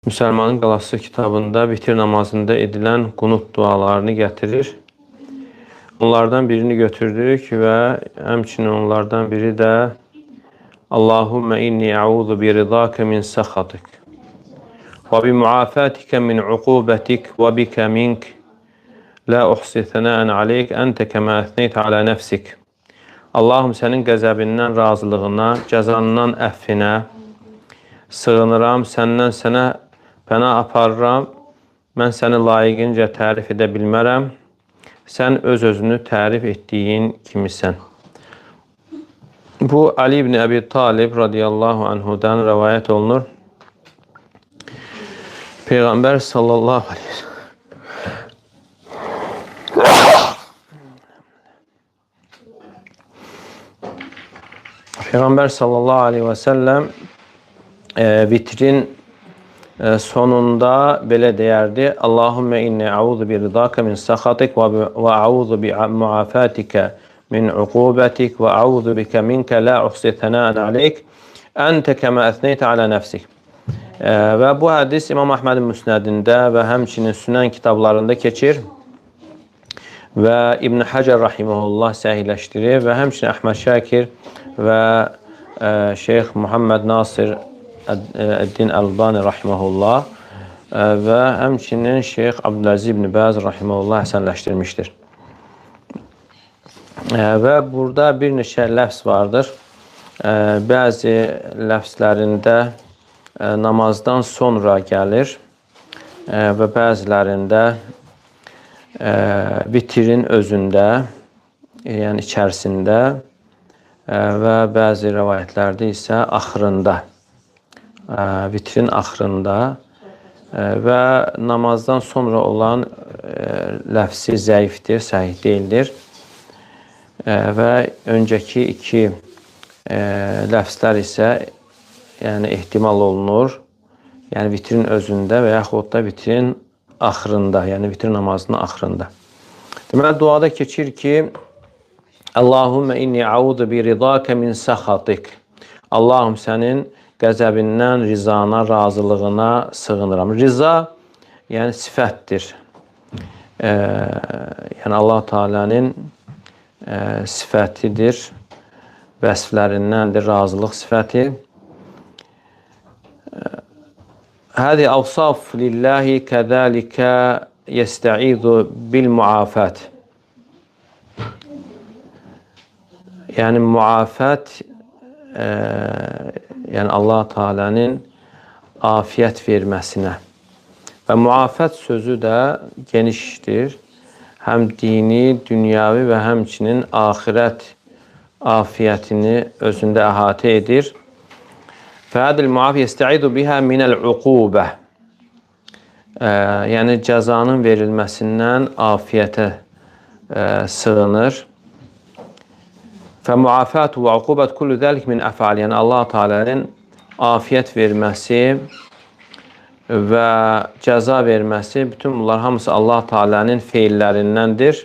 Müsəlmanın Qalası kitabında vitir namazında edilən qunut dualarını gətirir. Onlardan birini götürdük və həmçinin onlardan biri də Allahümme inni a'udhu bi ridaka min sakhatik və bi muafatika min uqubatik və bika mink la uhsi thana'an aleyk ente kema ethneyte ala nefsik. Allahım sənin qəzəbindən, razılığına, cəzanından əffinə sığınıram, səndən sənə pənah aparıram, mən səni layiqincə tərif edə bilmərəm, sən öz-özünü tərif etdiyin kimisən. Bu, Ali ibn Əbi Talib radiyallahu anhudan rəvayət olunur. Peyğəmbər sallallahu aleyhi ve sellem Peyğəmbər sallallahu aleyhi ve sellem vitrin sonunda belə deyərdi: Allahümme inni a'udhu bi ridaka min sakhatik və a'udhu bi muafatika min uqubatik və a'udhu bika minka la uhsi thana'an aleyk ente kema ethneyte ala nefsik. Və bu hədis İmam Əhmədin Müsnədində və həmçinin Sünən kitablarında keçir və İbn Həcər rahimehullah səhihləşdirir və həmçinin Əhməd Şakir və Şeyx Muhammed Nasir Əd-Din Əlbani rahimehullah və həmçinin Şeyx Abdüləziz ibn Bəz rahimehullah həsənləşdirmişdir. Və burada bir neçə ləfz vardır. Bəzi ləfzlərində namazdan sonra gəlir və bəzilərində vitrin özündə, yəni içərisində və bəzi rəvayətlərdə isə axırında, vitrin axırında və namazdan sonra olan ləfzi zəifdir, səhih deyildir və öncəki iki ləfzlər isə yəni ehtimal olunur, yəni vitrin özündə və yaxud da vitrin axırında, yəni vitr namazının axırında. Deməli, duada keçir ki, Allahümme inni a'udhu bi ridaka min sakhatik. Allahım sənin qəzəbindən, rizana, razılığına sığınıram. Riza, yəni sifətdir. Yəni Allah Teala'nın sifətidir, vəsflərindəndir razılıq sifəti. Həzi avsaf lillahi kəzəlikə yestə'idu bil muafat. Yəni muafat, yəni Allah Teala'nın afiyət verməsinə. Və muafət sözü də genişdir. Həm dini, dünyavi və həmçinin axirət afiyətini özündə əhatə edir. Fəhədil muaf yestə'idu bihə minəl uqubə. Yəni cəzanın verilməsindən afiyətə sığınır. Fəmuafət və uqubət kullu dəlik min əfəal. Yəni Allah Teala'nın afiyət verməsi və cəza verməsi, bütün bunlar hamısı Allah Teala'nın feillərindəndir.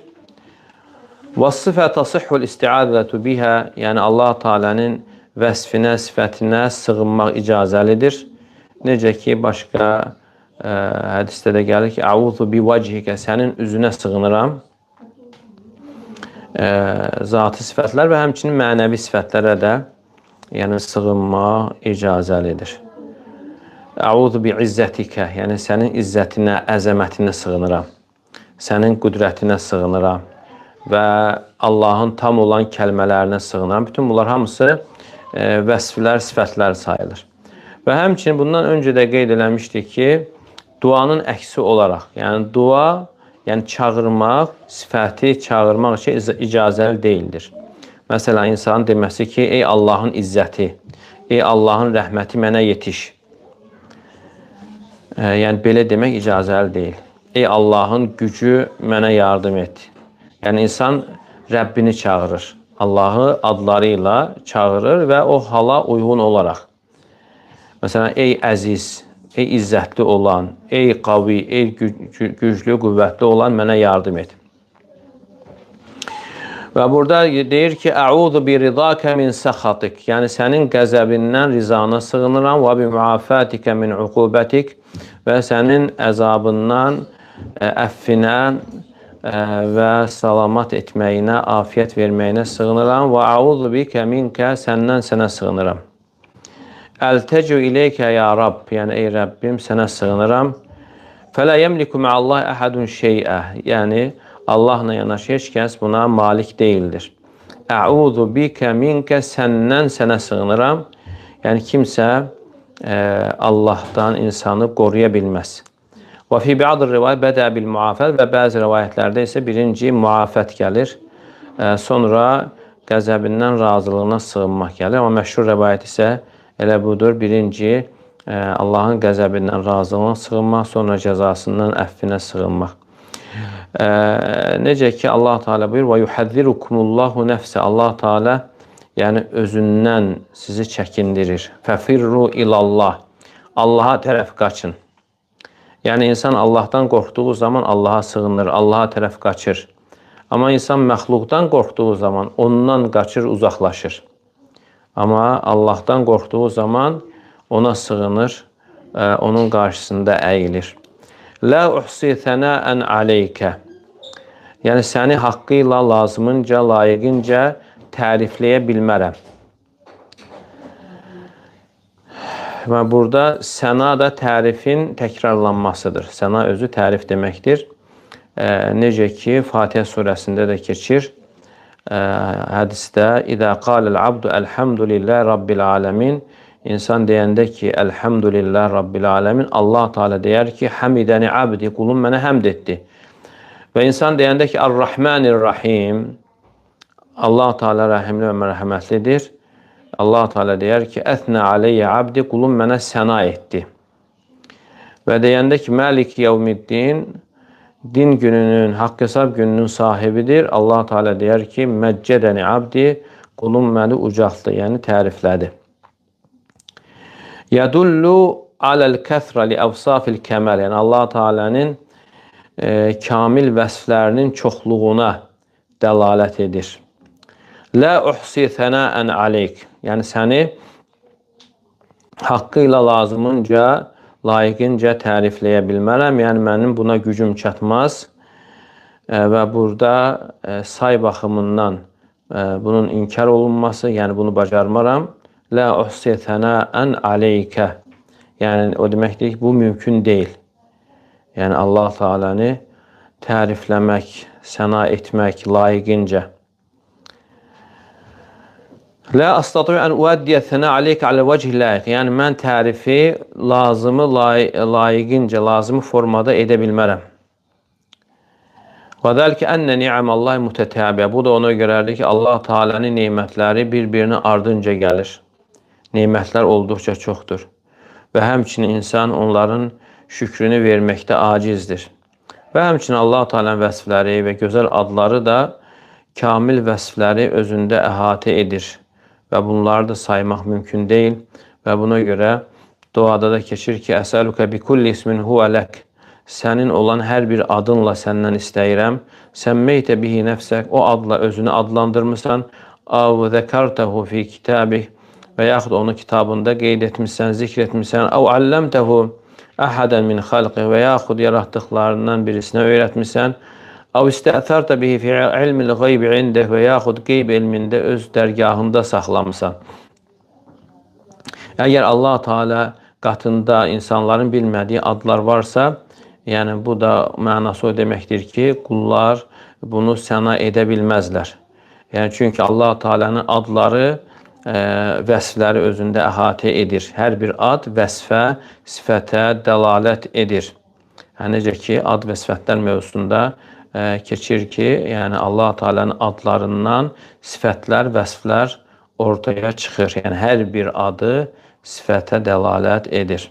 Və tasihhul isti'adatu biha. Yəni Allah Teala'nın vəsfinə, sifətinə sığınmaq icazəlidir. Necə ki, başqa hədisdə də gəlir ki, Əuzu bi vəcihikə, sənin üzünə sığınıram. Zatı sifətlər və həmçinin mənəvi sifətlərə də yəni sığınma icazəlidir. Əuzu bi izzətikə, yəni sənin izzətinə, əzəmətinə sığınıram. Sənin qüdrətinə sığınıram və Allahın tam olan kəlmələrinə sığınıram. Bütün bunlar hamısı vəsflər, sifətlər sayılır. Və həmçinin bundan öncə də qeyd eləmişdik ki, duanın əksi olaraq, yəni dua, yəni çağırmaq, sifəti çağırmaq üçün icazəli deyildir. Məsələn, insanın deməsi ki, ey Allahın izzəti, ey Allahın rəhməti mənə yetiş. Yəni, belə demək icazəli deyil. Ey Allahın gücü mənə yardım et. Yəni, insan Rəbbini çağırır. Allahı adları ilə çağırır və o hala uyğun olaraq. Məsələn, ey əziz, ey izzətli olan, ey qavi, ey güclü, qüvvətli olan mənə yardım et. Və burada deyir ki, Əuzu bi ridaka min sakhatik. Yəni sənin qəzəbindən rizana sığınıram və bi muafatika min uqubatik və sənin əzabından, əffinə və salamat etməyinə, afiyət verməyinə sığınıram. Və a'udhu bikə minkə, səndən sənə sığınıram. Əltəcu ileykə ya Rab, yəni ey Rəbbim, sənə sığınıram. Fələ yəmliku mə'allahi əhədun şeyə, yəni Allahla yanaşı heç kəs buna malik deyildir. Ə'udhu bikə minkə, səndən sənə sığınıram. Yəni kimsə Allahdan insanı qoruya bilməz. Və fi bə'd rivayət bədə bil muafət, və bəzi rivayətlərdə isə birinci muafət gəlir, sonra qəzəbindən, razılığına sığınmaq gəlir. Amma məşhur rivayət isə elə budur, birinci Allahın qəzəbindən, razılığına sığınmaq, sonra cəzasından, əffinə sığınmaq. Necə ki Allah Teala buyur: "Və yuhəzzirukumullahu nəfsə." Allah Teala yəni özündən sizi çəkindirir. Fəfirru ilallah. Allaha tərəf qaçın. Yəni insan Allahdan qorxduğu zaman Allaha sığınır, Allaha tərəf qaçır. Amma insan məxluqdan qorxduğu zaman ondan qaçır, uzaqlaşır. Amma Allahdan qorxduğu zaman ona sığınır, onun qarşısında əyilir. La uhsi sənəən aleykə. Yəni səni haqqı ilə lazımınca, layiqincə tərifləyə bilmərəm. Və burada səna da tərifin təkrarlanmasıdır. Səna özü tərif deməkdir. Necə ki Fatihə surəsində də keçir. Hədisdə İdə qaləl abdu elhamdülillah rabbil aləmin. İnsan deyəndə ki elhamdülillah rabbil aləmin, Allah Teala deyər ki hamidəni abdi, qulum mənə həmd etdi. Və insan deyəndə ki Ar-Rahmanir-Rahim, Allah Teala rəhimli və mərhəmətlidir. Allah Teala deyər ki əsnə aleyyə abdi, qulum mənə səna etdi. Və deyəndə ki Məlik yevmiddin, din gününün, haqq hesab gününün sahibidir. Allah Teala deyər ki məccədəni abdi, qulum məni ucaltdı, yəni təriflədi. Yədullu aləl-kəsrə li-əvsafil kəməl, yəni Allah Teala'nın kamil vəsflərinin çoxluğuna dəlalət edir. La uhsi sənəən aleyk, yəni səni haqqı ilə lazımınca, layiqincə tərifləyə bilmərəm, yəni mənim buna gücüm çatmaz və burada say baxımından bunun inkar olunması, yəni bunu bacarmaram. La uhsi sənəən aleykə, yəni o deməkdir ki, bu mümkün deyil. Yəni Allah Teala'nı tərifləmək, səna etmək layiqincə. La astati'u an uaddiya səna aleyka alə vəcih layiq, yəni mən tərifi lazımı, layiqincə, lazımı formada edə bilmərəm. Və zəlikə ənə ni'amallahi mütətəbiə, bu da ona görərdir ki, Allah Teala'nın nemətləri bir-birini ardınca gəlir. Nemətlər olduqca çoxdur. Və həmçinin insan onların şükrünü verməkdə acizdir. Və həmçinin Allah Teala'nın vəsfləri və gözəl adları da kamil vəsfləri özündə əhatə edir. Və bunları da saymaq mümkün deyil. Və buna görə duada da keçir ki, əsəluka bi kulli ismin huve lək. Sənin olan hər bir adınla səndən istəyirəm. Səmmeytə bihi nəfsək, o adla özünü adlandırmısan. Av zəkartəhu fi kitabih, və yaxud onu kitabında qeyd etmişsən, zikr etmişsən. Av alləmtəhu əhədən min xalqi, və yaxud yaratdıqlarından birisinə öyrətmişsən. Av istəətərtə bihi fi ilmil qeybi indək, və yaxud qeyb elmində öz dərgahında saxlamısan. Əgər Allah Teala qatında insanların bilmədiyi adlar varsa, yəni bu da mənası o deməkdir ki, qullar bunu səna edə bilməzlər. Yəni çünki Allah Teala'nın adları vəsfləri özündə əhatə edir. Hər bir ad vəsfə, sifətə dəlalət edir. Necə ki, ad və sifətlər mövzusunda keçir ki, yəni Allah Teala'nın adlarından sifətlər, vəsflər ortaya çıxır. Yəni hər bir adı sifətə dəlalət edir.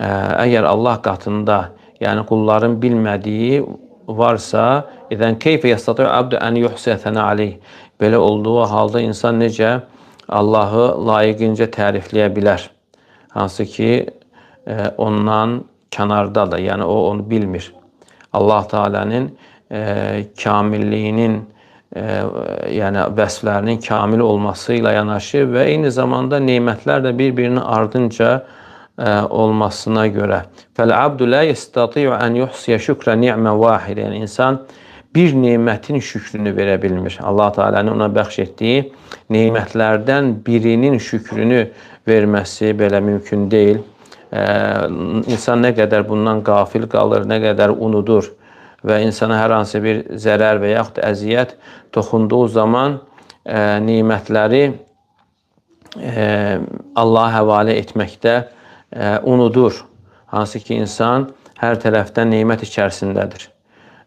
Əgər Allah qatında, yəni qulların bilmədiyi varsa, edən keyfə yastati'u abdu an yuhsiya sənə aleyh. Belə olduğu halda insan necə Allahı layiqincə tərifləyə bilər. Hansı ki, ondan kənardadır, yəni o onu bilmir. Allah Teala'nın kamilliyinin, yəni vəsflərinin kamil olması ilə yanaşı və eyni zamanda nemətlər də bir-birinin ardınca olmasına görə. Fəl-abdu la yestati'u an yuhsiya şükra ni'mə vahid. Yəni insan bir nemətin şükrünü verə bilmir. Allah Teala'nın ona bəxş etdiyi nemətlərdən birinin şükrünü verməsi belə mümkün deyil. İnsan nə qədər bundan qafil qalır, nə qədər unudur və insana hər hansı bir zərər və yaxud əziyyət toxunduğu zaman nemətləri Allah'a həvalə etməkdə unudur. Hansı ki insan hər tərəfdən nemət içərisindədir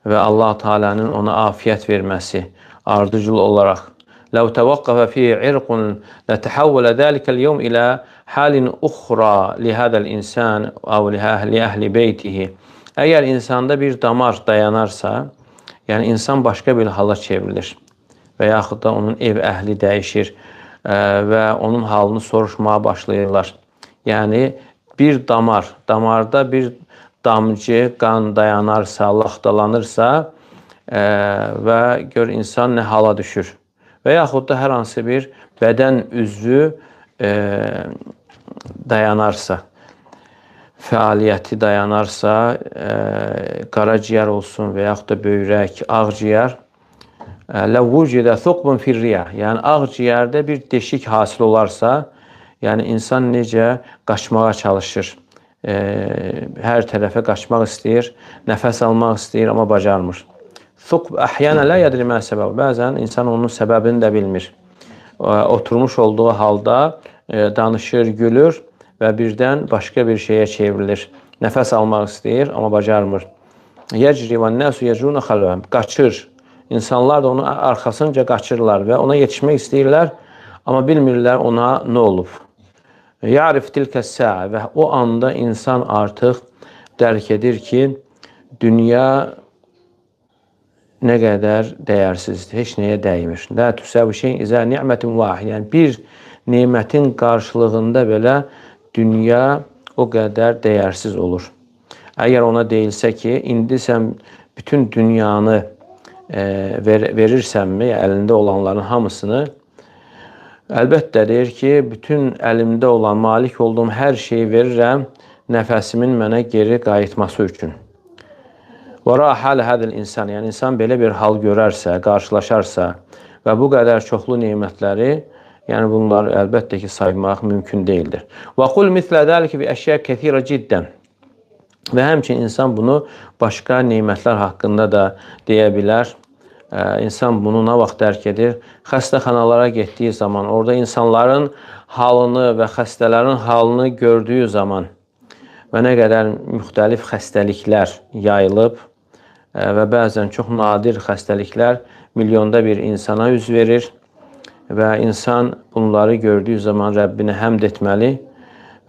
və Allah Teala'nın ona afiyət verməsi ardıcıl olaraq لو توقف فيه عرق لتحول ذلك اليوم إلى حال أخرى لهذا الإنسان أو لأهل بيته. Əgər insanda bir damar dayanarsa, yəni insan başqa bir hala çevrilir və yaxud da onun ev əhli dəyişir və onun halını soruşmaya başlayırlar. Yəni bir damarda bir damcı qan dayanarsa, laxtalanırsa və gör insan nə hala düşür. Və yaxud da hər hansı bir bədən üzvü dayanarsa, fəaliyyəti dayanarsa, qaraciyər olsun və yaxud da böyrək, ağciyər, ləvvücidə thuqbun firriyə, yəni ağciyərdə bir deşik hasil olarsa, yəni insan necə qaçmağa çalışır, hər tərəfə qaçmaq istəyir, nəfəs almaq istəyir, amma bacarmır. Thuqb əhyənə lə yədri mə səbəb. Bəzən insan onun səbəbini də bilmir. Oturmuş olduğu halda danışır, gülür və birdən başqa bir şeyə çevrilir. Nəfəs almaq istəyir, amma bacarmır. Yəcri və nəsu yəcruna xalvəm. Qaçır. İnsanlar da onun arxasınca qaçırlar və ona yetişmək istəyirlər, amma bilmirlər ona nə olub. Ya'rif tilkə səə və o anda insan artıq dərk edir ki, dünya nə qədər dəyərsizdir, heç nəyə dəymir. Lə tüsəvü şeyin izə ni'mətin vahid. Yəni bir nemətin qarşılığında belə dünya o qədər dəyərsiz olur. Əgər ona deyilsə ki, indi sən bütün dünyanı verirsənmi, əlində olanların hamısını, əlbəttə deyir ki, bütün əlimdə olan, malik olduğum hər şeyi verirəm, nəfəsimin mənə geri qayıtması üçün. Və rəhəl hədəl insan, yəni insan belə bir hal görərsə, qarşılaşarsa və bu qədər çoxlu nemətləri, yəni bunları əlbəttə ki, saymaq mümkün deyildir. Və qul mislə dəlik bi əşyə kəthirə ciddən. Və həmçinin insan bunu başqa nemətlər haqqında da deyə bilər. İnsan bunu nə vaxt dərk edir? Xəstəxanalara getdiyi zaman, orada insanların halını və xəstələrin halını gördüyü zaman və nə qədər müxtəlif xəstəliklər yayılıb və bəzən çox nadir xəstəliklər milyonda bir insana üz verir və insan bunları gördüyü zaman Rəbbini həmd etməli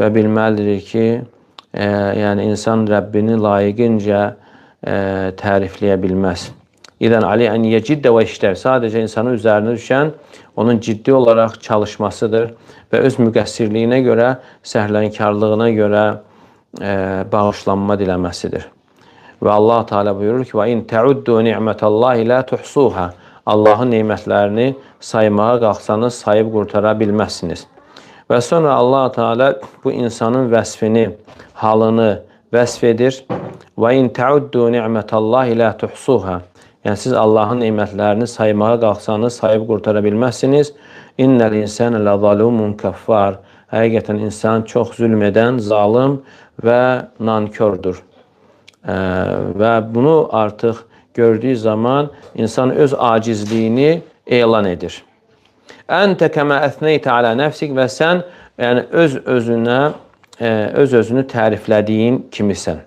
və bilməlidir ki, yəni insan Rəbbini layiqincə tərifləyə bilməz. İdən ali ən yeciddə və işlər. Sadəcə insanın üzərinə düşən onun ciddi olaraq çalışmasıdır və öz müqəssirliyinə görə, səhlənkarlığına görə bağışlanma diləməsidir. Və Allah Teala buyurur ki: "Və in ta'uddu ni'metallahi la tuhsuha." Allahın nemətlərini saymağa qalxsanız sayıb qurtara bilməzsiniz. Və sonra Allah Teala bu insanın vəsfini, halını vəsf edir. "Və in ta'uddu ni'metallahi la tuhsuha." Yəni siz Allahın nemətlərini saymağa qalxsanız sayıb qurtara bilməzsiniz. "İnnel insane la zalumun kaffar." Həqiqətən insan çox zülm edən, zalım və nankördür. Və bunu artıq gördüyü zaman insan öz acizliyini elan edir. Əntə kəmə əsneytə alə nəfsik və sən yəni öz özünü təriflədiyin kimisən.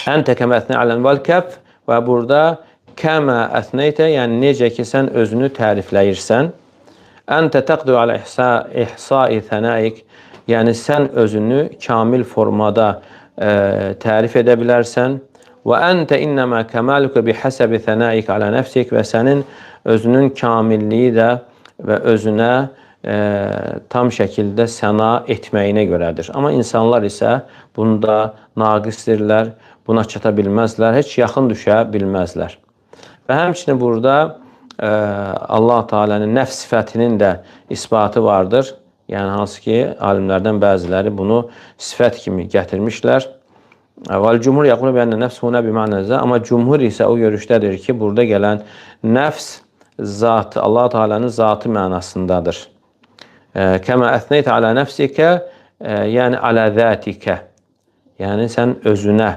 Əntə kəmə əsneytə alə vəl-kəf və burada kəmə əsneytə yəni necə ki sən özünü tərifləyirsən. Əntə təqdu alə ihsai thənəik yəni sən özünü kamil formada tərif edə bilərsən. Və əntə innəmə kəmaluka bihəsəbi thənəik alə nəfsik və sənin özünün kamilliyi də və özünə tam şəkildə səna etməyinə görədir. Amma insanlar isə bunda naqisdirlər, buna çata bilməzlər, heç yaxın düşə bilməzlər. Və həmçinin burada Allah Teala'nın nəfs sifətinin də isbatı vardır. Yəni hansı ki, alimlərdən bəziləri bunu sifət kimi gətirmişlər. Vel cumhur yaqulu bi enne nefs huna bi ma'na, amma cumhur isə o görüşdədir ki, burada gələn nəfs zat, Allah Teala'nın zatı mənasındadır. Kəma əsneyt ala nəfsikə, yəni ala zətikə. Yəni sən özünə,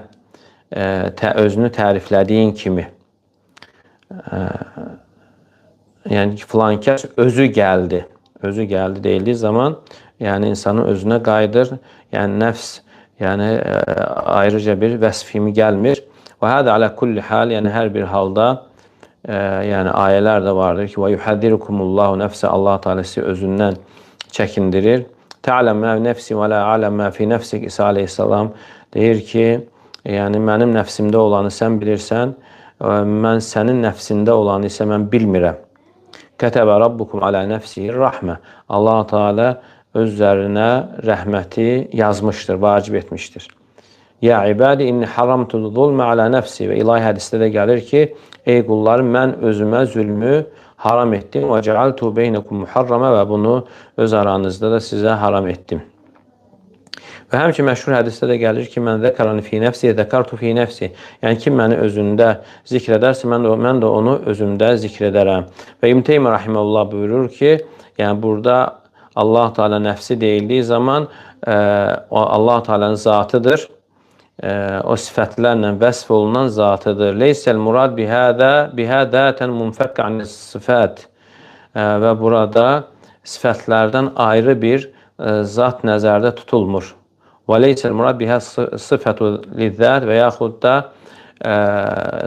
özünü təriflədiyin kimi. Yəni filan kəs özü gəldi. Özü gəldi deyildiyi zaman, yəni insanın özünə qayıdır. Yəni nəfs, yəni ayrıca bir vəsf kimi gəlmir. Və hədə alə kulli hal, yəni hər bir halda yəni ayələr də vardır ki, və yuhəddirukumullahu nəfsə, Allah Teala sizi özündən çəkindirir. Tə'ləm mə nəfsi və lə aləm mə fi nəfsik. İsa aleyhissalam deyir ki, yəni mənim nəfsimdə olanı sən bilirsən, mən sənin nəfsində olanı isə mən bilmirəm. Kətəbə rabbukum alə nəfsihi rəhmə. Allah Teala öz üzərinə rəhməti yazmışdır, vacib etmişdir. Ya ibadi inni haramtu zulmə alə nəfsi, və ilahi hədisdə də gəlir ki, ey qullarım, mən özümə zülmü haram etdim və cəaltu beynekum muharrama, və bunu öz aranızda da sizə haram etdim. Və həmçin məşhur hədisdə də gəlir ki, mən zəkarani fi nəfsi, zəkartu fi nəfsi. Yəni kim məni özündə zikr edərsə, mən də onu özümdə zikr edərəm. Və İbn Teymiyyə rahimehullah buyurur ki, yəni burada Allah Teala nəfsi deyildiyi zaman Allah Teala'nın zatıdır. O sifətlərlə vəsf olunan zatıdır. Leysəl murad bihədətən munfəkkə anis sifət. Və burada sifətlərdən ayrı bir zat nəzərdə tutulmur. Və leysəl murad bihə sifətu lizzət, və yaxud da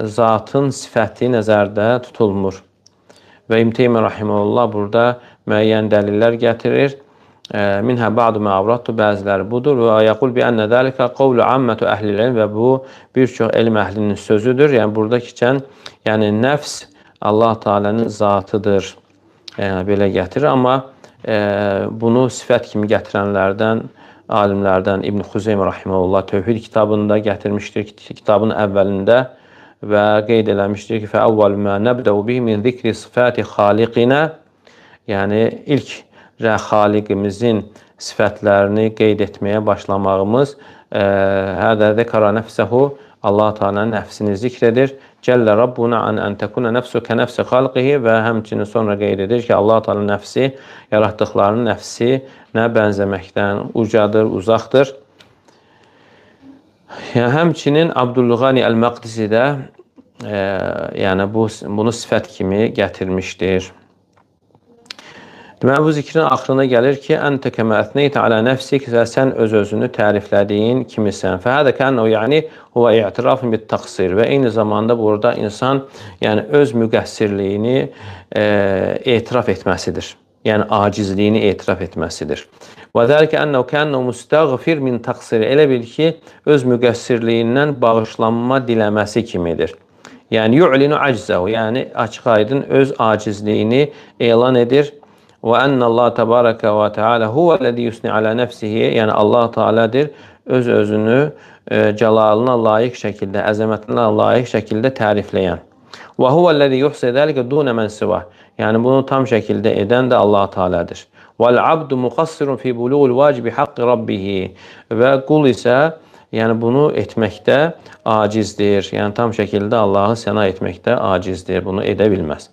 zatın sifəti nəzərdə tutulmur. Və İbn Teymiyyə rahimehullah burada müəyyən dəlillər gətirir. Minhə ba'du mə avrattu, bəziləri budur. Və yəqul bi ənə dəlikə qovlu ammətu əhlil ilm, və bu bir çox elm əhlinin sözüdür. Yəni burada keçən, yəni nəfs Allah Teala'nın zatıdır. Yəni belə gətirir, amma bunu sifət kimi gətirənlərdən, alimlərdən İbn Xüzeymə rahimehullah Tövhid kitabında gətirmişdir, kitabın əvvəlində, və qeyd eləmişdir ki, fəəvvəl mə nəbdəu bihi min zikri sifəti xaliqinə, yəni ilk xaliqimizin sifətlərini qeyd etməyə başlamağımız, hədə zəkara nəfsəhu, Allah Teala'nın nəfsini zikr edir. Cəllə Rabbuna ən təkuna nəfsu kə nəfsi xalqihi, və həmçinin sonra qeyd edir ki, Allah Teala nəfsi yaratdıqlarının nəfsinə bənzəməkdən ucadır, uzaqdır. Yəni, həmçinin Abdülğani Əl-Məqdisi də yəni bunu sifət kimi gətirmişdir. Deməli, bu zikrin axırına gəlir ki, əntə kəmə əsneytə alə nəfsik, və sən öz-özünü təriflədiyin kimisən. Fəhədə kənəu, yəni huvə i'tirafın bit təqsir, və eyni zamanda burada insan yəni öz müqəssirliyini etiraf etməsidir. Yəni acizliyini etiraf etməsidir. Və zəlikə ənəu kənəu müstəğfir min təqsir, elə bil ki, öz müqəssirliyindən bağışlanma diləməsi kimidir. Yəni yu'linu aczəhu, yəni açıq aydın öz acizliyini elan edir. Və ənə Allah təbarəkə və teala huvəl-ləzi yusni alə nəfsihi, yəni Allah Teala'dır öz-özünü cəlalına layiq şəkildə, əzəmətinə layiq şəkildə tərifləyən. Və huvəl-ləzi yuhsi dəlikə dunə mən sivah, yəni bunu tam şəkildə edən də Allah Teala'dır. Vəl-abdu muqassirun fi buluğul vacibi haqqi rabbihi, və qul isə yəni bunu etməkdə acizdir, yəni tam şəkildə Allahı səna etməkdə acizdir, bunu edə bilməz.